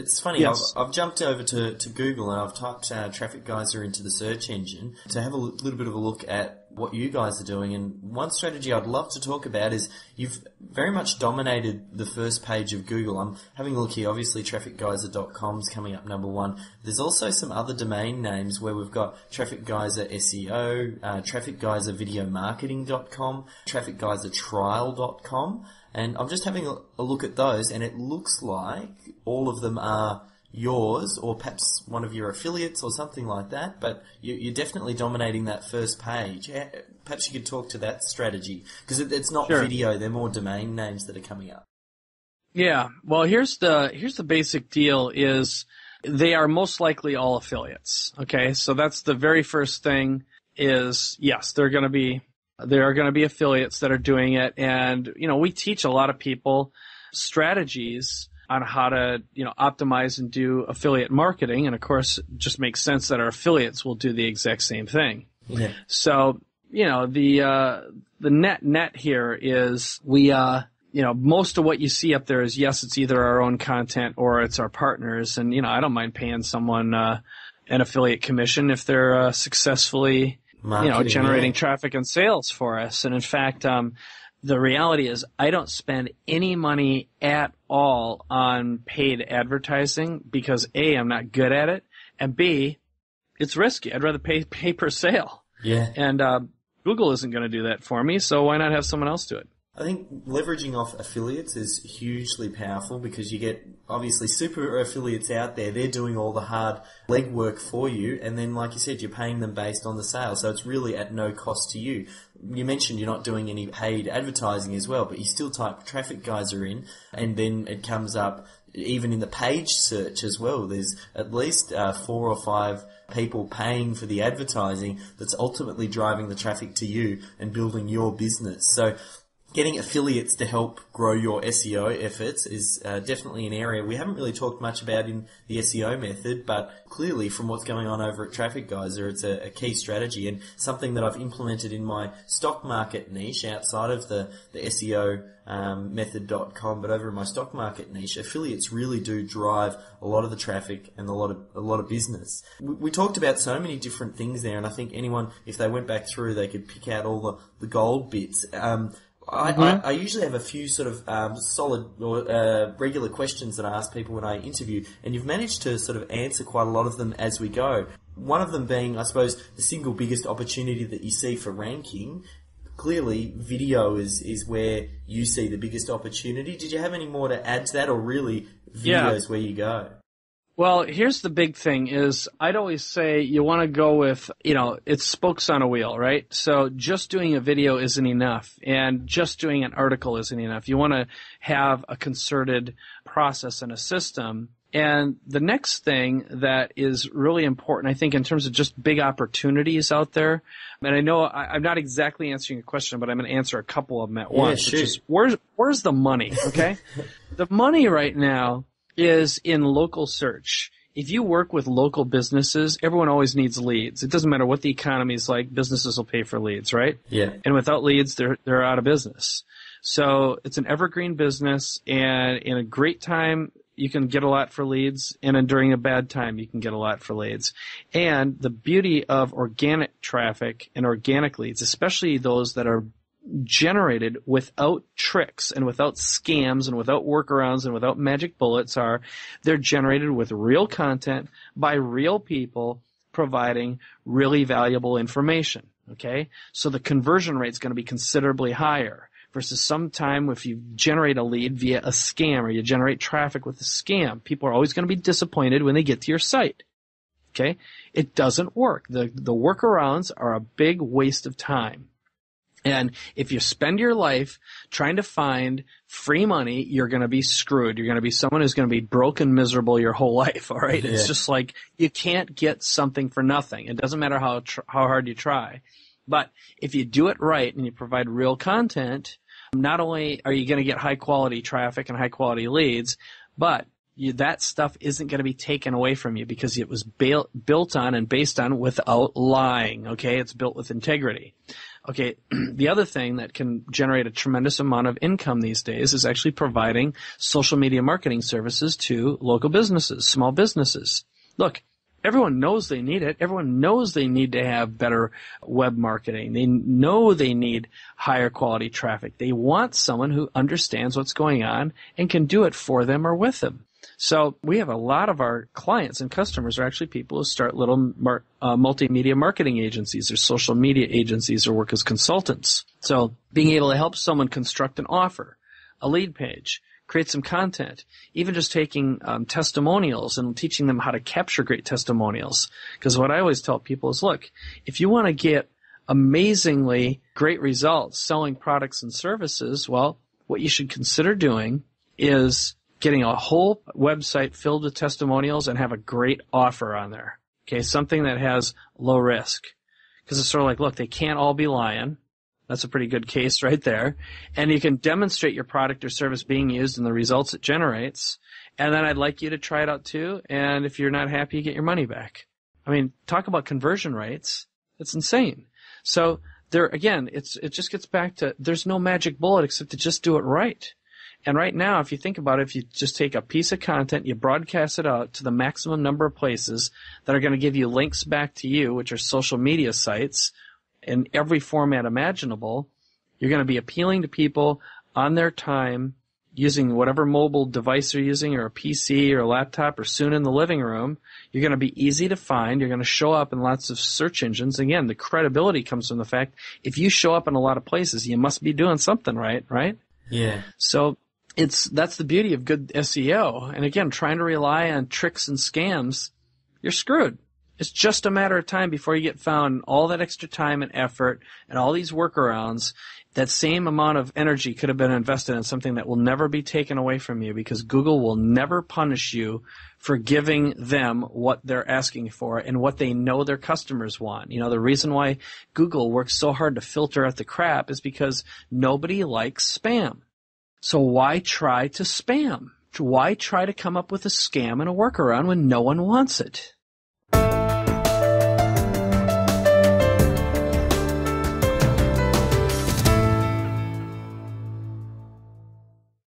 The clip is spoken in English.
it's funny, Yes. I've jumped over to Google and I've typed Traffic Geyser into the search engine to have a little bit of a look at what you guys are doing. And one strategy I'd love to talk about is you've very much dominated the first page of Google. I'm having a look here. Obviously, trafficgeyser.com's coming up number one. There's also some other domain names where we've got Traffic Geyser SEO, Traffic Geyser videomarketing.com, TrafficGeyserTrial.com. And I'm just having a look at those, and it looks like all of them are yours, or perhaps one of your affiliates or something like that, but you're definitely dominating that first page. Perhaps you could talk to that strategy, because it's not Sure. video, they're more domain names that are coming up. Yeah. Well, here's the basic deal is they are most likely all affiliates. Okay. So that's the very first thing is, yes, there are going to be affiliates that are doing it. And, we teach a lot of people strategies on how to, optimize and do affiliate marketing. And of course, it just makes sense that our affiliates will do the exact same thing. Yeah. So, the net here is we, most of what you see up there is, yes, it's either our own content or it's our partners. And, I don't mind paying someone, an affiliate commission if they're, successfully, Marketing, generating traffic and sales for us. And in fact, the reality is I don't spend any money at all on paid advertising because A, I'm not good at it, and B, it's risky. I'd rather pay per sale. Yeah. And Google isn't going to do that for me, so why not have someone else do it? I think leveraging off affiliates is hugely powerful because you get, obviously, super affiliates out there. They're doing all the hard legwork for you, and then, like you said, you're paying them based on the sale, so it's really at no cost to you. You mentioned you're not doing any paid advertising as well, but you still type Traffic Geyser in, and then it comes up even in the page search as well. There's at least 4 or 5 people paying for the advertising that's ultimately driving the traffic to you and building your business. So getting affiliates to help grow your SEO efforts is definitely an area we haven't really talked much about in the SEO method, but clearly from what's going on over at Traffic Geyser, it's a key strategy and something that I've implemented in my stock market niche outside of the SEO method.com, but over in my stock market niche, affiliates really do drive a lot of the traffic and a lot of business. We talked about so many different things there, and I think anyone, if they went back through, they could pick out all the gold bits. I usually have a few sort of solid or regular questions that I ask people when I interview, and you've managed to sort of answer quite a lot of them as we go. One of them being, I suppose, the single biggest opportunity that you see for ranking. Clearly, video is where you see the biggest opportunity. Did you have any more to add to that, or really video is where you go? Well, here's the big thing is I'd always say you want to go with, it's spokes on a wheel, right? So just doing a video isn't enough, and just doing an article isn't enough. You want to have a concerted process and a system. And the next thing that is really important, I think, in terms of just big opportunities out there, and I know I'm not exactly answering your question, but I'm going to answer a couple of them at once, sure. which is where's the money, okay? The money right now is in local search. If you work with local businesses, everyone always needs leads. It doesn't matter what the economy is like, businesses will pay for leads, right? Yeah. And without leads, they're out of business. So it's an evergreen business, and in a great time, you can get a lot for leads, and then during a bad time, you can get a lot for leads. And the beauty of organic traffic and organic leads, especially those that are generated without tricks and without scams and without workarounds and without magic bullets, they're generated with real content by real people providing really valuable information. Okay? So the conversion rate is going to be considerably higher versus sometime if you generate a lead via a scam or you generate traffic with a scam, people are always going to be disappointed when they get to your site. Okay? It doesn't work. The workarounds are a big waste of time. And if you spend your life trying to find free money, you're going to be screwed. You're going to be someone who's going to be broke and miserable your whole life, all right? Yeah. It's just like you can't get something for nothing. It doesn't matter how hard you try. But if you do it right and you provide real content, not only are you going to get high-quality traffic and high-quality leads, but that stuff isn't going to be taken away from you because it was built on and based on without lying, okay? It's built with integrity. Okay, the other thing that can generate a tremendous amount of income these days is actually providing social media marketing services to local businesses, small businesses. Look, everyone knows they need it. Everyone knows they need to have better web marketing. They know they need higher quality traffic. They want someone who understands what's going on and can do it for them or with them. So we have a lot of our clients and customers are actually people who start little multimedia marketing agencies or social media agencies or work as consultants. So being able to help someone construct an offer, a lead page, create some content, even just taking testimonials and teaching them how to capture great testimonials. Because what I always tell people is, look, if you want to get amazingly great results selling products and services, well, what you should consider doing is getting a whole website filled with testimonials and have a great offer on there. Okay, something that has low risk. Because it's sort of like, look, they can't all be lying. That's a pretty good case right there. And you can demonstrate your product or service being used and the results it generates. And then I'd like you to try it out too. And if you're not happy, you get your money back. I mean, talk about conversion rates. It's insane. So there, again, it just gets back to there's no magic bullet except to just do it right. And right now, if you think about it, if you just take a piece of content, you broadcast it out to the maximum number of places that are going to give you links back to you, which are social media sites, in every format imaginable, you're going to be appealing to people on their time using whatever mobile device they're using or a PC or a laptop or soon in the living room. You're going to be easy to find. You're going to show up in lots of search engines. Again, the credibility comes from the fact if you show up in a lot of places, you must be doing something right? Yeah. So that's the beauty of good SEO. And again, trying to rely on tricks and scams, you're screwed. It's just a matter of time before you get found. All that extra time and effort and all these workarounds, that same amount of energy could have been invested in something that will never be taken away from you because Google will never punish you for giving them what they're asking for and what they know their customers want. You know, the reason why Google works so hard to filter out the crap is because nobody likes spam. So why try to spam? Why try to come up with a scam and a workaround when no one wants it?